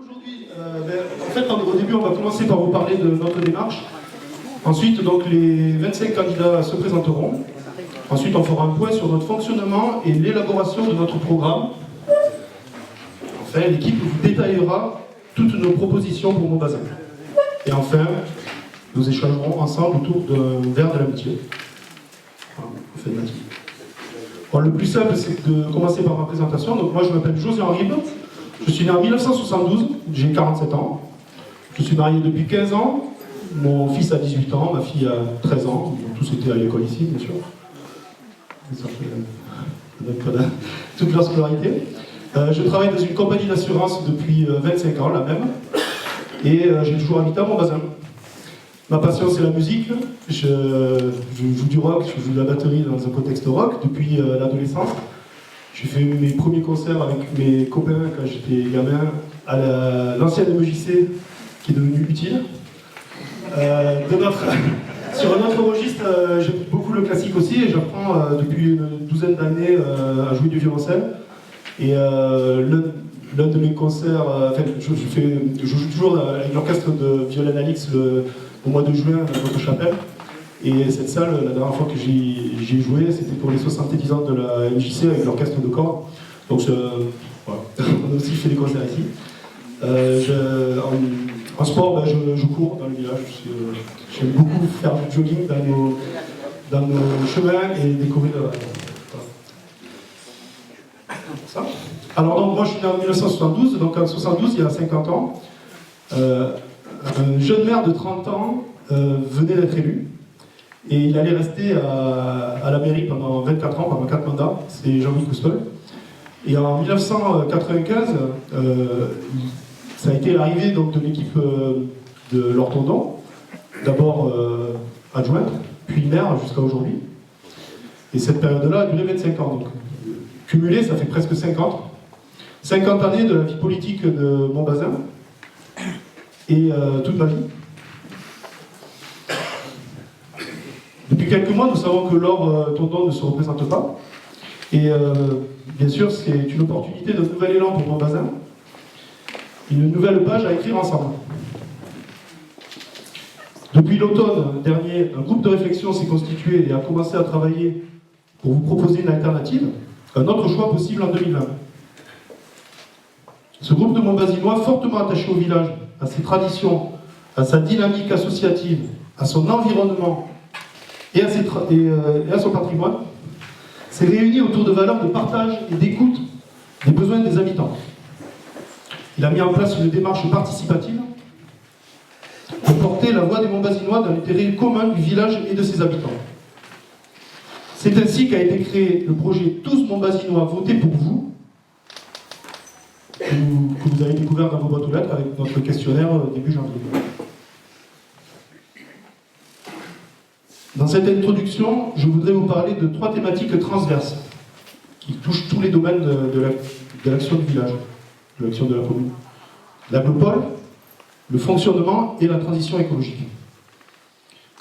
aujourd'hui, en fait, au début, on va commencer par vous parler de notre démarche. Ensuite, donc, les 25 candidats se présenteront. Ensuite, on fera un point sur notre fonctionnement et l'élaboration de notre programme. Enfin, l'équipe vous détaillera toutes nos propositions pour Montbazin. Et enfin, nous échangerons ensemble autour d'un verre de l'amitié. Voilà, bon, le plus simple, c'est de commencer par ma présentation. Donc, moi, je m'appelle José-Henri Ribes. Je suis né en 1972, j'ai 47 ans. Je suis marié depuis 15 ans. Mon fils a 18 ans, ma fille a 13 ans. Ils ont tous été à l'école ici, bien sûr. Ça fait toute leur scolarité. Je travaille dans une compagnie d'assurance depuis 25 ans, la même. Et j'ai toujours habité à Montbazin. Ma passion, c'est la musique. Je joue du rock, je joue de la batterie dans un contexte rock depuis l'adolescence. J'ai fait mes premiers concerts avec mes copains quand j'étais gamin à l'ancienne MJC qui est devenue utile. Sur un autre registre, j'aime beaucoup le classique aussi et j'apprends depuis une douzaine d'années à jouer du violoncelle. Et l'un de mes concerts, je joue toujours avec l'orchestre de Violaine Alix au mois de juin à notre chapelle. Et cette salle, la dernière fois que j'y ai joué, c'était pour les 70 ans de la MJC avec l'orchestre de corps. Donc voilà. On a aussi fait des concerts ici. En sport, je cours dans le village. J'aime beaucoup faire du jogging dans nos chemins et découvrir. Ça. Alors donc, moi je suis né en 1972, donc en 1972, il y a 50 ans, un jeune maire de 30 ans venait d'être élu. Et il allait rester à la mairie pendant 24 ans, pendant 4 mandats, c'est Jean-Louis Coustol. Et en 1995, ça a été l'arrivée donc, de l'équipe de Lortondon, d'abord adjointe, puis maire jusqu'à aujourd'hui. Et cette période-là a duré 25 ans. Donc, cumulé, ça fait presque 50. 50 années de la vie politique de Montbazin et toute ma vie. Depuis quelques mois, nous savons que Laure Tondon ne se représente pas. Et bien sûr, c'est une opportunité d'un nouvel élan pour Montbazin. Une nouvelle page à écrire ensemble. Depuis l'automne dernier, un groupe de réflexion s'est constitué et a commencé à travailler pour vous proposer une alternative, un autre choix possible en 2020. Ce groupe de Montbazinois, fortement attaché au village, à ses traditions, à sa dynamique associative, à son environnement, et à son patrimoine, s'est réuni autour de valeurs de partage et d'écoute des besoins des habitants. Il a mis en place une démarche participative pour porter la voix des Montbazinois dans l'intérêt commun du village et de ses habitants. C'est ainsi qu'a été créé le projet Tous Montbazinois, votez pour vous, que vous avez découvert dans vos boîtes aux lettres avec notre questionnaire début janvier. Dans cette introduction, je voudrais vous parler de 3 thématiques transverses qui touchent tous les domaines de l'action du village, de l'action de la commune. L'aglopole, le fonctionnement et la transition écologique.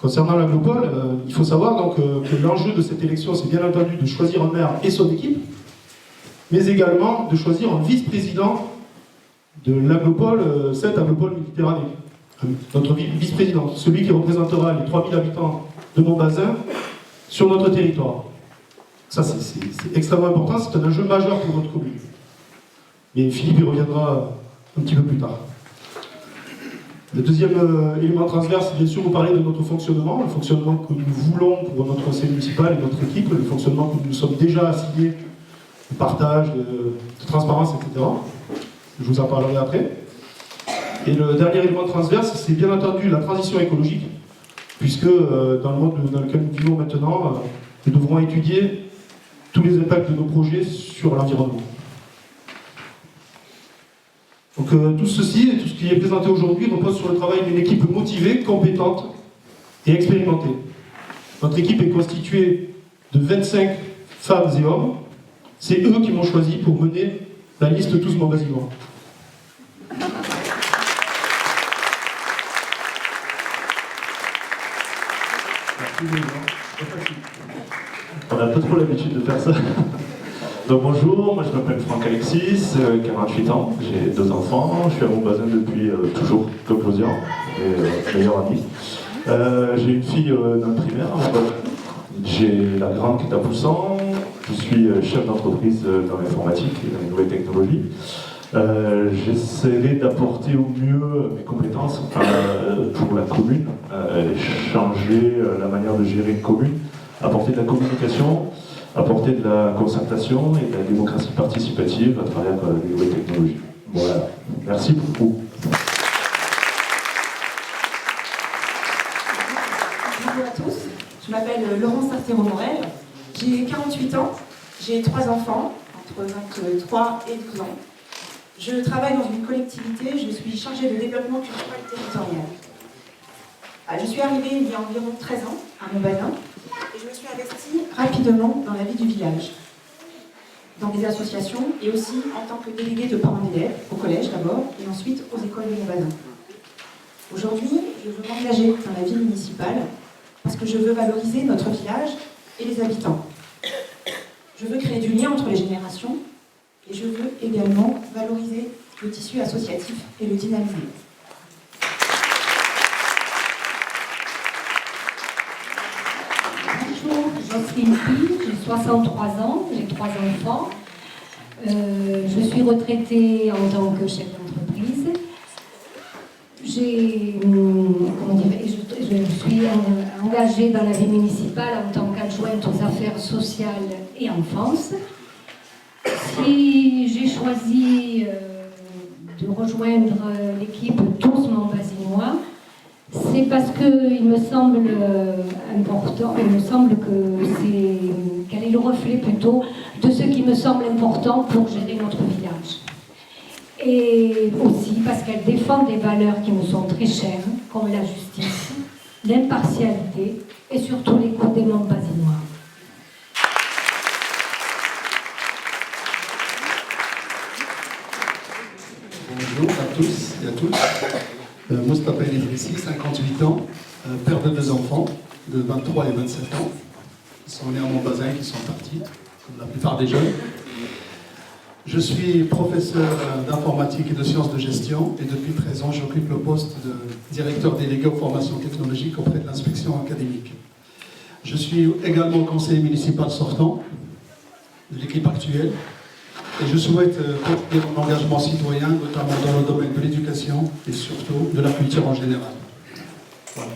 Concernant l'aglopole, il faut savoir donc, que l'enjeu de cette élection, c'est bien entendu de choisir un maire et son équipe, mais également de choisir un vice-président de l'aglopole, cette aglopole Méditerranée. Notre vice-président, celui qui représentera les 3000 habitants de Montbazin sur notre territoire. Ça, c'est extrêmement important, c'est un enjeu majeur pour notre commune. Mais Philippe y reviendra un petit peu plus tard. Le deuxième élément transverse, c'est bien sûr vous parler de notre fonctionnement, le fonctionnement que nous voulons pour notre conseil municipal et notre équipe, le fonctionnement que nous sommes déjà assignés, de partage, de transparence, etc. Je vous en parlerai après. Et le dernier élément transverse, c'est bien entendu la transition écologique, puisque dans le monde dans lequel nous vivons maintenant, nous devrons étudier tous les impacts de nos projets sur l'environnement. Donc tout ceci et tout ce qui est présenté aujourd'hui repose sur le travail d'une équipe motivée, compétente et expérimentée. Notre équipe est constituée de 25 femmes et hommes. C'est eux qui m'ont choisi pour mener la liste Tous Montbazinois. On n'a pas trop l'habitude de faire ça. Donc bonjour, moi je m'appelle Franck Alexis, 48 ans, j'ai 2 enfants, je suis à Montbazin depuis toujours, comme Josian, et meilleur ami. J'ai une fille dans le primaire, j'ai la grande qui est à Poussan, je suis chef d'entreprise dans l'informatique et dans les nouvelles technologies. J'essaierai d'apporter au mieux mes compétences pour la commune, changer la manière de gérer une commune, apporter de la communication, apporter de la concertation et de la démocratie participative à travers les nouvelles technologies. Voilà. Merci beaucoup. Bonjour à tous, je m'appelle Laurence Artero-Morel, j'ai 48 ans, j'ai 3 enfants, entre 23 et 12 ans. Je travaille dans une collectivité, je suis chargée de développement culturel territorial. Je suis arrivée il y a environ 13 ans à Montbazin et je me suis investie rapidement dans la vie du village, dans des associations et aussi en tant que déléguée de parents d'élèves, au collège d'abord et ensuite aux écoles de Montbazin. Aujourd'hui, je veux m'engager dans la vie municipale parce que je veux valoriser notre village et les habitants. Je veux créer du lien entre les générations et je veux également valoriser le tissu associatif et le dynamiser. Bonjour, Jocelyne Pille, j'ai 63 ans, j'ai 3 enfants. Je suis retraitée en tant que chef d'entreprise. Je suis engagée dans la vie municipale en tant qu'adjointe aux affaires sociales et enfance. Si j'ai choisi de rejoindre l'équipe Tous Montbazinois, c'est parce qu'il me semble important, il me semble qu'elle est le reflet plutôt de ce qui me semble important pour gérer notre village. Et aussi parce qu'elle défend des valeurs qui me sont très chères, comme la justice, l'impartialité et surtout l'écoute des Montbazinois. Bonjour à tous et à toutes. Moustapha El Idrissi, 58 ans, père de 2 enfants, de 23 et 27 ans, qui sont nés à Montbazin et qui sont partis, comme la plupart des jeunes. Je suis professeur d'informatique et de sciences de gestion et depuis 13 ans, j'occupe le poste de directeur délégué aux formations technologiques auprès de l'inspection académique. Je suis également conseiller municipal sortant de l'équipe actuelle. Et je souhaite continuer mon engagement citoyen, notamment dans le domaine de l'éducation et surtout de la culture en général. Voilà.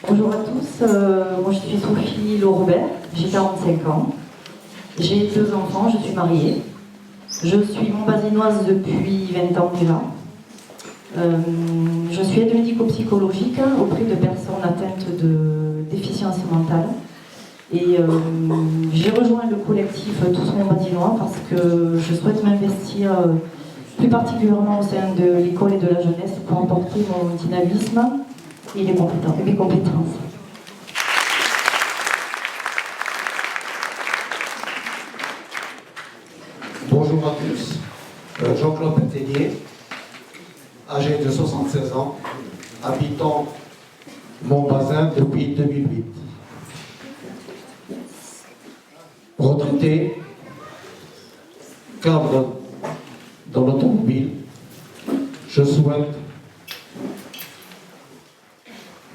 Bonjour à tous, moi je suis Sophie Laurobert, j'ai 45 ans, j'ai 2 enfants, je suis mariée, je suis montbazinoise depuis 20 ans déjà. Je suis aide médico-psychologique auprès de personnes atteintes de déficience mentale et j'ai rejoint le collectif Tous Montbazinois parce que je souhaite m'investir plus particulièrement au sein de l'école et de la jeunesse pour apporter mon dynamisme et mes compétences. Bonjour à tous, Jean-Claude Pétellier, âgé de 76 ans, habitant Montbazin depuis 2008. Retraité, cadre dans l'automobile, je souhaite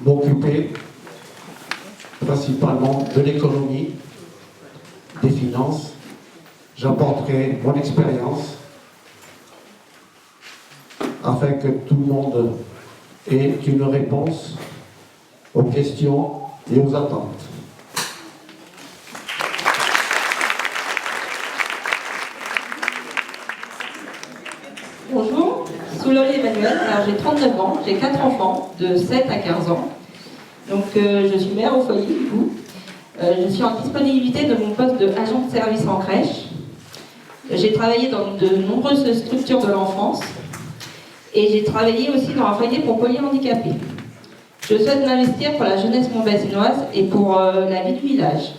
m'occuper principalement de l'économie, des finances. J'apporterai mon expérience afin que tout le monde ait une réponse aux questions et aux attentes. Bonjour, Souloli Emmanuel, alors j'ai 39 ans, j'ai 4 enfants de 7 à 15 ans. Donc je suis mère au foyer du coup. Je suis en disponibilité de mon poste d'agent de service en crèche. J'ai travaillé dans de nombreuses structures de l'enfance et j'ai travaillé aussi dans un foyer pour polyhandicapés. Je souhaite m'investir pour la jeunesse montbazinoise et pour la vie du village.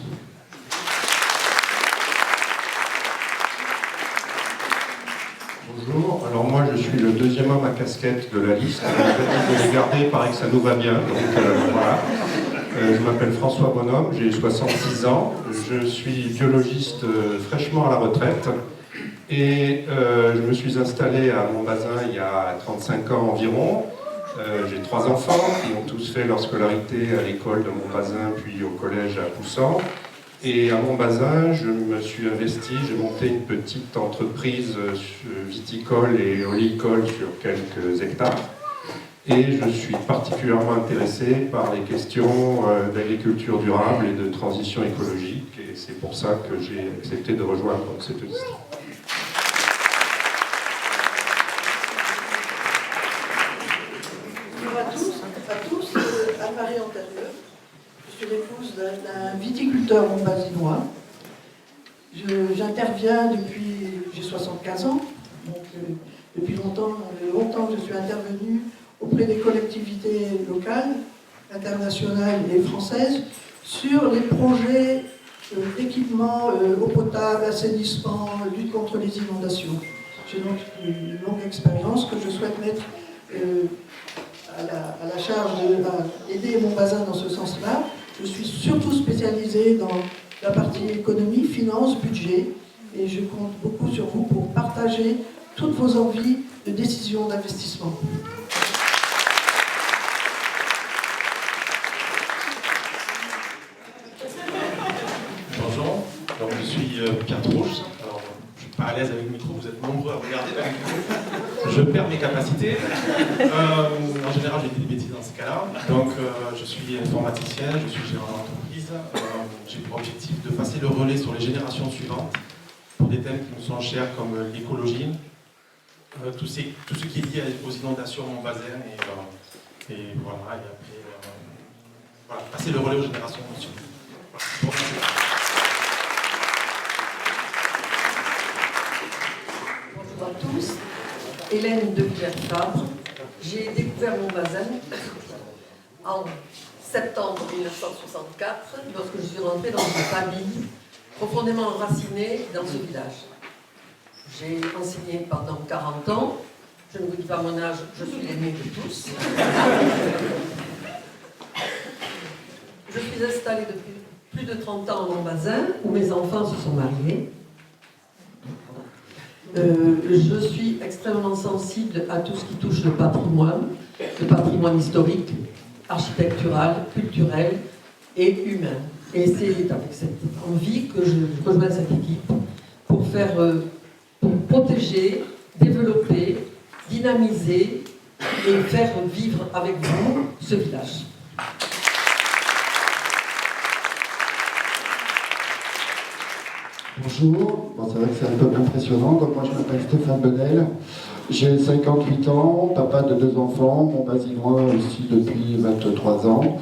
Bonjour, alors moi je suis le 2e homme à casquette de la liste. Je vais les garder, il paraît que ça nous va bien, donc voilà. Je m'appelle François Bonhomme, j'ai 66 ans. Je suis biologiste fraîchement à la retraite. Et je me suis installé à Montbazin il y a 35 ans environ. J'ai 3 enfants qui ont tous fait leur scolarité à l'école de Montbazin, puis au collège à Poussan. Et à Montbazin, je me suis investi, j'ai monté une petite entreprise viticole et oléicole sur quelques hectares. Et je suis particulièrement intéressé par les questions d'agriculture durable et de transition écologique. Et c'est pour ça que j'ai accepté de rejoindre cette liste. Bonjour à tous, Anne-Marie Antérieur. Je suis l'épouse d'un viticulteur montbazinois. J'interviens j'ai 75 ans, donc depuis longtemps que je suis intervenue auprès des collectivités locales, internationales et françaises sur les projets d'équipement eau potable, assainissement, lutte contre les inondations. J'ai donc une longue expérience que je souhaite mettre à la charge d'aider Montbazin dans ce sens-là. Je suis surtout spécialisée dans la partie économie, finance, budget, et je compte beaucoup sur vous pour partager toutes vos envies de décision d'investissement. Bonjour, donc je suis Pierre Trouche. Alors, je suis pas à l'aise avec le micro, vous êtes nombreux à regarder le micro. Je perds mes capacités. En général, j'ai dit des bêtises dans ce cas-là. Donc, je suis informaticien, je suis gérant d'entreprise. J'ai pour objectif de passer le relais sur les générations suivantes pour des thèmes qui me sont chers comme l'écologie, tout ce qui est lié aux inondations en Montbazin et voilà, et après, voilà, passer le relais aux générations suivantes. Bonjour à tous, Hélène de Pierre-Fabre. J'ai découvert Montbazin en septembre 1964, lorsque je suis rentrée dans une famille profondément enracinée dans ce village. J'ai enseigné pendant 40 ans, je ne vous dis pas mon âge, je suis l'aînée de tous. Je suis installée depuis plus de 30 ans à Montbazin, où mes enfants se sont mariés. Je suis extrêmement sensible à tout ce qui touche le patrimoine historique, architectural, culturel et humain. Et c'est avec cette envie que je rejoins cette équipe pour protéger, développer, dynamiser et faire vivre avec vous ce village. Bonjour, bon, c'est vrai que c'est un peu impressionnant, donc moi je m'appelle Stéphane Benel, j'ai 58 ans, papa de 2 enfants, montbazinois aussi depuis 23 ans.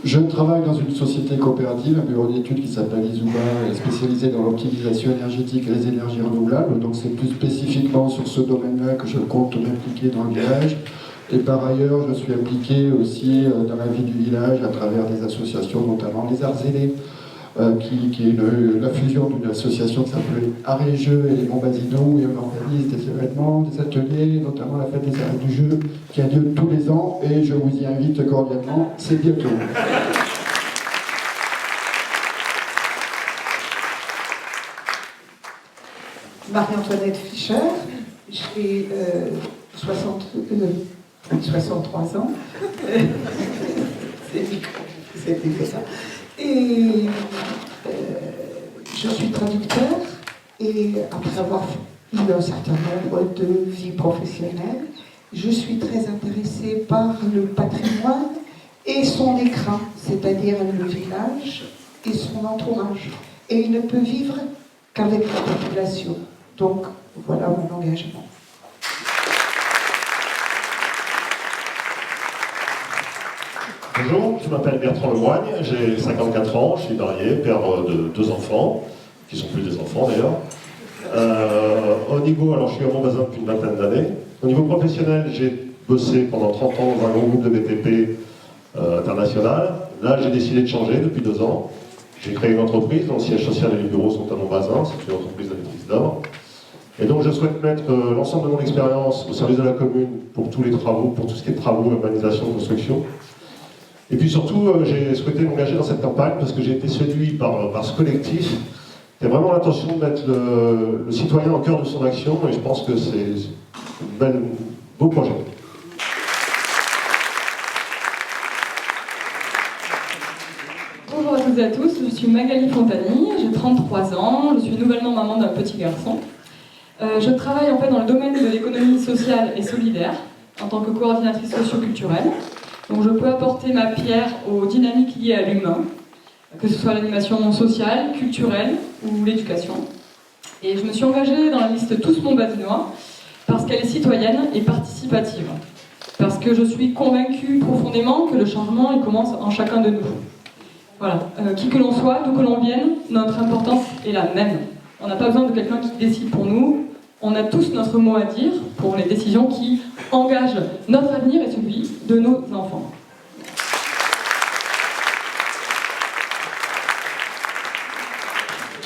Je travaille dans une société coopérative, un bureau d'études qui s'appelle Izuba, spécialisé dans l'optimisation énergétique et les énergies renouvelables, donc c'est plus spécifiquement sur ce domaine-là que je compte m'impliquer dans le village. Et par ailleurs, je suis impliqué aussi dans la vie du village à travers des associations, notamment les Arts Aidés, qui est la fusion d'une association qui s'appelle Arts et Jeux et les Montbazinois, et on organise des événements, des ateliers, notamment la fête des arts du jeu qui a lieu tous les ans, et je vous y invite cordialement, c'est bientôt. Marie-Antoinette Fischer, j'ai 63 ans. C'était ça. Et je suis traducteur, et après avoir eu un certain nombre de vies professionnelles, je suis très intéressée par le patrimoine et son écrin, c'est-à-dire le village et son entourage. Et il ne peut vivre qu'avec la population. Donc voilà mon engagement. Bonjour, je m'appelle Bertrand Lemoigne, j'ai 54 ans, je suis marié, père de 2 enfants, qui sont plus des enfants d'ailleurs. Au niveau, alors je suis à Montbazin depuis une vingtaine d'années. Au niveau professionnel, j'ai bossé pendant 30 ans dans un grand groupe de BTP international. Là, j'ai décidé de changer depuis 2 ans. J'ai créé une entreprise dont le siège social et les bureaux sont à Montbazin, c'est une entreprise de maîtrise d'œuvre. Et donc je souhaite mettre l'ensemble de mon expérience au service de la commune pour tous les travaux, pour tout ce qui est travaux, urbanisation, construction. Et puis surtout, j'ai souhaité m'engager dans cette campagne parce que j'ai été séduit par ce collectif. Il y a vraiment l'intention de mettre le citoyen au cœur de son action et je pense que c'est un beau projet. Bonjour à toutes et à tous, je suis Magali Fontani, j'ai 33 ans, je suis nouvellement maman d'un petit garçon. Je travaille en fait dans le domaine de l'économie sociale et solidaire en tant que coordinatrice socio-culturelle. Donc je peux apporter ma pierre aux dynamiques liées à l'humain, que ce soit l'animation sociale, culturelle ou l'éducation. Et je me suis engagée dans la liste Tous Montbazinois parce qu'elle est citoyenne et participative. Parce que je suis convaincue profondément que le changement il commence en chacun de nous. Voilà, qui que l'on soit, d'où que l'on vienne, notre importance est la même. On n'a pas besoin de quelqu'un qui décide pour nous. On a tous notre mot à dire pour les décisions qui engagent notre avenir et celui de nos enfants.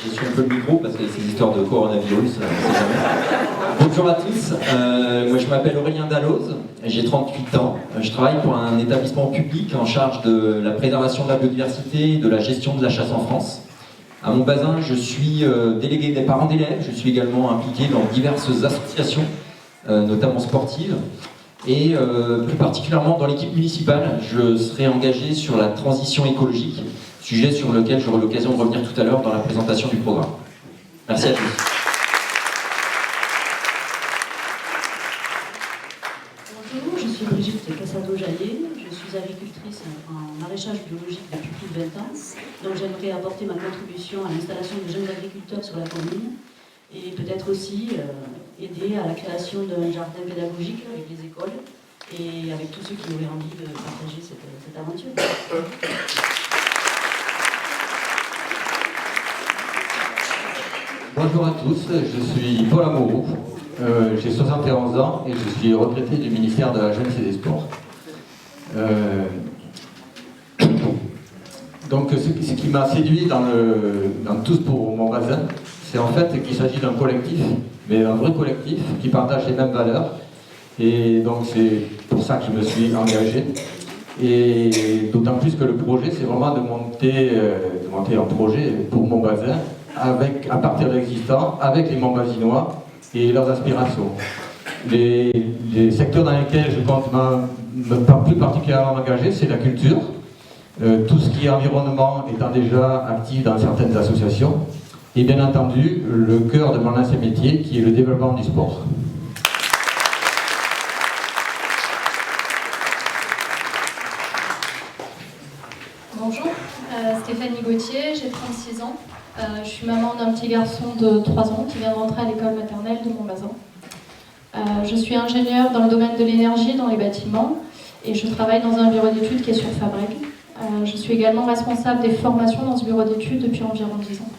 Je suis un peu le micro parce que ces histoires de coronavirus, on sait jamais. Bonjour à tous, moi je m'appelle Aurélien Dalloz, j'ai 38 ans. Je travaille pour un établissement public en charge de la préservation de la biodiversité et de la gestion de la chasse en France. À Montbazin, je suis délégué des parents d'élèves, je suis également impliqué dans diverses associations, notamment sportives. Et plus particulièrement dans l'équipe municipale, je serai engagé sur la transition écologique, sujet sur lequel j'aurai l'occasion de revenir tout à l'heure dans la présentation du programme. Merci à tous. Bonjour, je suis Brigitte Cassado-Jallet, je suis agricultrice en maraîchage biologique depuis plus de 20 ans. Donc j'aimerais apporter ma contribution à l'installation de jeunes agriculteurs sur la commune et peut-être aussi aider à la création d'un jardin pédagogique avec les écoles et avec tous ceux qui auraient envie de partager cette aventure. Bonjour à tous, je suis Paul Amouroux, j'ai 71 ans et je suis retraité du ministère de la Jeunesse et des Sports. Donc ce qui m'a séduit dans Tous pour Montbazin, c'est en fait qu'il s'agit d'un collectif, mais un vrai collectif qui partage les mêmes valeurs. Et donc c'est pour ça que je me suis engagé. Et d'autant plus que le projet, c'est vraiment de monter un projet pour Montbazin à partir de l'existant, avec les Montbazinois et leurs aspirations. Les secteurs dans lesquels je compte plus particulièrement m'engager, c'est la culture, tout ce qui est environnement étant déjà actif dans certaines associations, et bien entendu, le cœur de mon ancien métier, qui est le développement du sport. Bonjour, Stéphanie Gauthier, j'ai 36 ans. Je suis maman d'un petit garçon de 3 ans qui vient de rentrer à l'école maternelle de Montbazin. Je suis ingénieure dans le domaine de l'énergie dans les bâtiments et je travaille dans un bureau d'études qui est sur Fabrègues. Je suis également responsable des formations dans ce bureau d'études depuis environ 10 ans.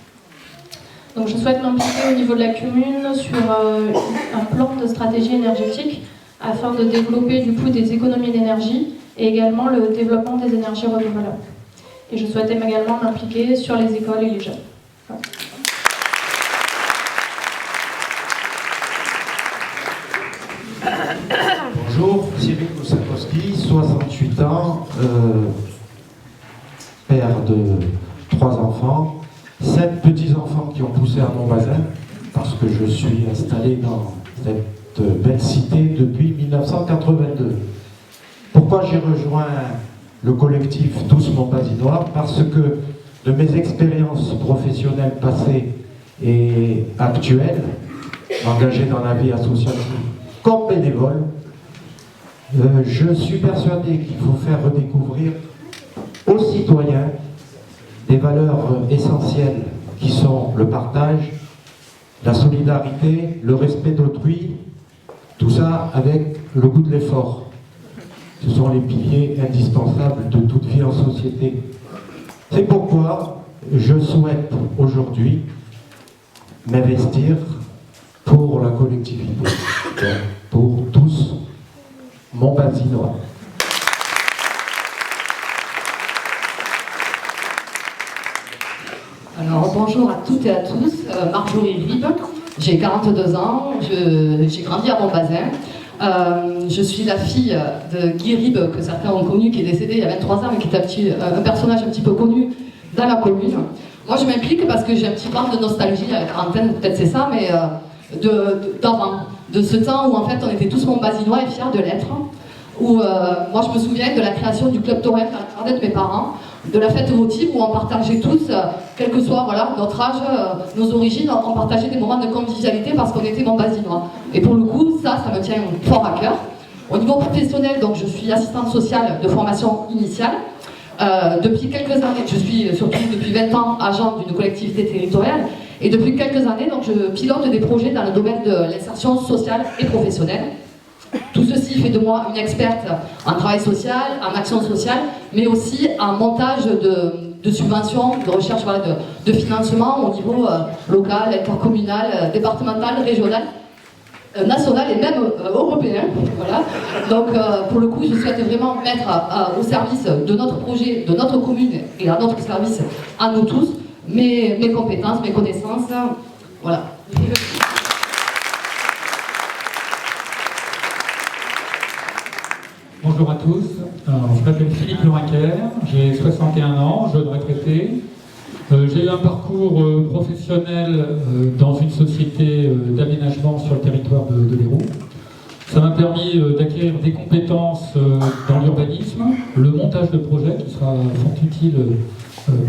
Donc je souhaite m'impliquer au niveau de la commune sur un plan de stratégie énergétique afin de développer du coup des économies d'énergie et également le développement des énergies renouvelables. Et je souhaitais également m'impliquer sur les écoles et les jeunes. Voilà. Bonjour, Cyril Moussakowski, 68 ans, père de 3 enfants, 7 petits-enfants qui ont poussé à Montbazin, parce que je suis installé dans cette belle cité depuis 1982. Pourquoi j'ai rejoint le collectif Tous Montbazinois? Parce que de mes expériences professionnelles passées et actuelles, engagées dans la vie associative comme bénévole, je suis persuadé qu'il faut faire redécouvrir aux citoyens des valeurs essentielles qui sont le partage, la solidarité, le respect d'autrui, tout ça avec le goût de l'effort. Ce sont les piliers indispensables de toute vie en société. C'est pourquoi je souhaite aujourd'hui m'investir pour la collectivité, pour tous Montbazinois. Alors bonjour à toutes et à tous, Marjorie Ribe, j'ai 42 ans, j'ai grandi à Montbazin. Je suis la fille de Guy Rib, que certains ont connu, qui est décédé il y a 23 ans, mais qui est un personnage un petit peu connu dans la commune. Moi, je m'implique parce que j'ai un petit part de nostalgie à la quarantaine, peut-être c'est ça, mais d'avant, de ce temps où en fait on était tous montbazinois et fiers de l'être. Où moi, je me souviens de la création du club taurin dans le jardin de mes parents, de la fête votive où on partageait tous, quel que soit voilà, notre âge, nos origines, on partageait des moments de convivialité parce qu'on était montbazinois. Et pour le coup, ça me tient fort à cœur. Au niveau professionnel, donc, je suis assistante sociale de formation initiale. Depuis quelques années, je suis surtout depuis 20 ans agent d'une collectivité territoriale. Et depuis quelques années, donc, je pilote des projets dans le domaine de l'insertion sociale et professionnelle. Tout ceci fait de moi une experte en travail social, en action sociale, mais aussi en montage de subventions, de recherche voilà, de financement au niveau local, intercommunal, départemental, régional, national et même européen. Voilà. Donc pour le coup, je souhaite vraiment mettre au service de notre projet, de notre commune et à notre service, à nous tous, mes compétences, mes connaissances. Voilà. Bonjour à tous, alors, je m'appelle Philippe Lorinquer, j'ai 61 ans, jeune retraité. J'ai eu un parcours professionnel dans une société d'aménagement sur le territoire de l'Hérault. Ça m'a permis d'acquérir des compétences dans l'urbanisme, le montage de projets qui sera fort utile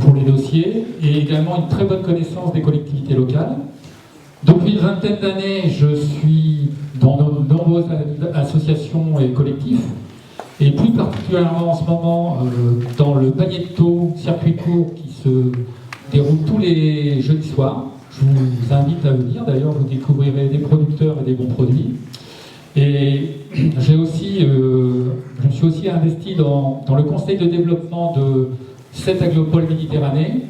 pour les dossiers, et également une très bonne connaissance des collectivités locales. Depuis une vingtaine d'années, je suis dans de nombreuses associations et collectifs. Et plus particulièrement en ce moment dans le Bagnetto circuit court qui se déroule tous les jeudis soirs. Je vous invite à venir, d'ailleurs vous découvrirez des producteurs et des bons produits. Et je me suis aussi investi dans le conseil de développement de 7 agropôles Méditerranée,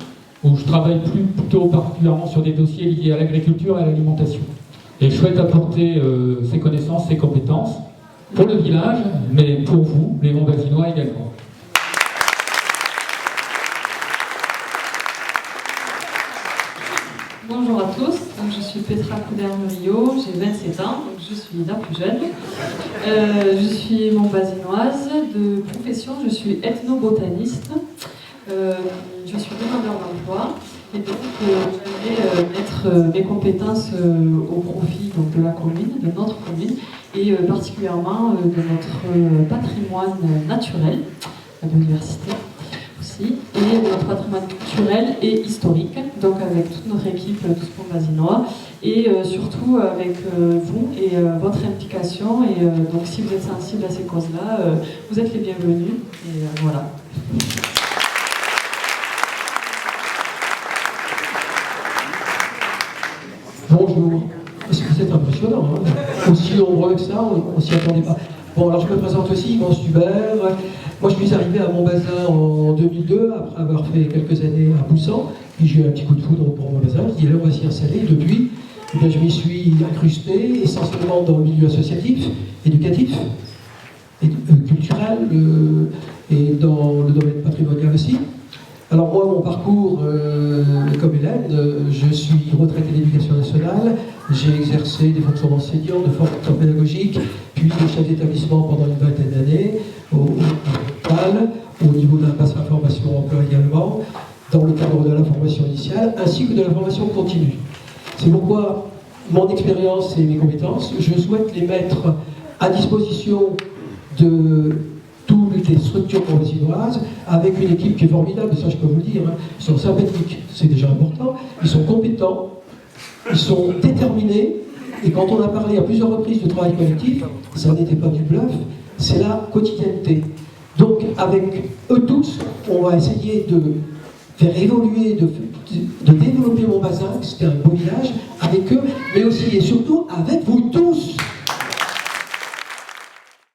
où je travaille plutôt particulièrement sur des dossiers liés à l'agriculture et à l'alimentation. Et je souhaite apporter ces connaissances, ces compétences, pour le village, mais pour vous, les montbazinois également. Bonjour à tous, donc je suis Petra Couder-Murillo, j'ai 27 ans, donc je suis la plus jeune. Je suis montbazinoise, de profession je suis ethnobotaniste, je suis demandeur d'emploi et donc j'aimerais mettre mes compétences au profit donc, de la commune, de notre commune et particulièrement de notre patrimoine naturel, la biodiversité aussi, et notre patrimoine culturel et historique, donc avec toute notre équipe, tous montbazinois, et surtout avec vous et votre implication. Et donc si vous êtes sensible à ces causes-là, vous êtes les bienvenus. Et voilà. Bonjour. C'est impressionnant, hein, aussi nombreux que ça, on s'y attendait pas. Bon, alors je me présente aussi, Yvan Stubert. Moi, je suis arrivé à Montbazin en 2002, après avoir fait quelques années à Boussan. Puis j'ai eu un petit coup de foudre pour Montbazin. Je dis, là, on va s'y installer. Depuis, eh bien, je m'y suis incrusté, essentiellement dans le milieu associatif, éducatif, et, culturel, et dans le domaine patrimonial aussi. Alors moi, mon parcours, comme Hélène, je suis retraité d'éducation nationale, j'ai exercé des fonctions d'enseignant, de formateur pédagogique, puis de chef d'établissement pendant une vingtaine d'années, au niveau d'un bassin formation emploi également, dans le cadre de la formation initiale, ainsi que de la formation continue. C'est pourquoi mon expérience et mes compétences, je souhaite les mettre à disposition de toutes les structures montbazinoises, avec une équipe qui est formidable, ça je peux vous le dire, hein. Ils sont sympathiques, c'est déjà important, ils sont compétents, ils sont déterminés, et quand on a parlé à plusieurs reprises de travail collectif, ça n'était pas du bluff, c'est la quotidienneté. Donc avec eux tous, on va essayer de faire évoluer, de développer Montbazin, c'était un beau village,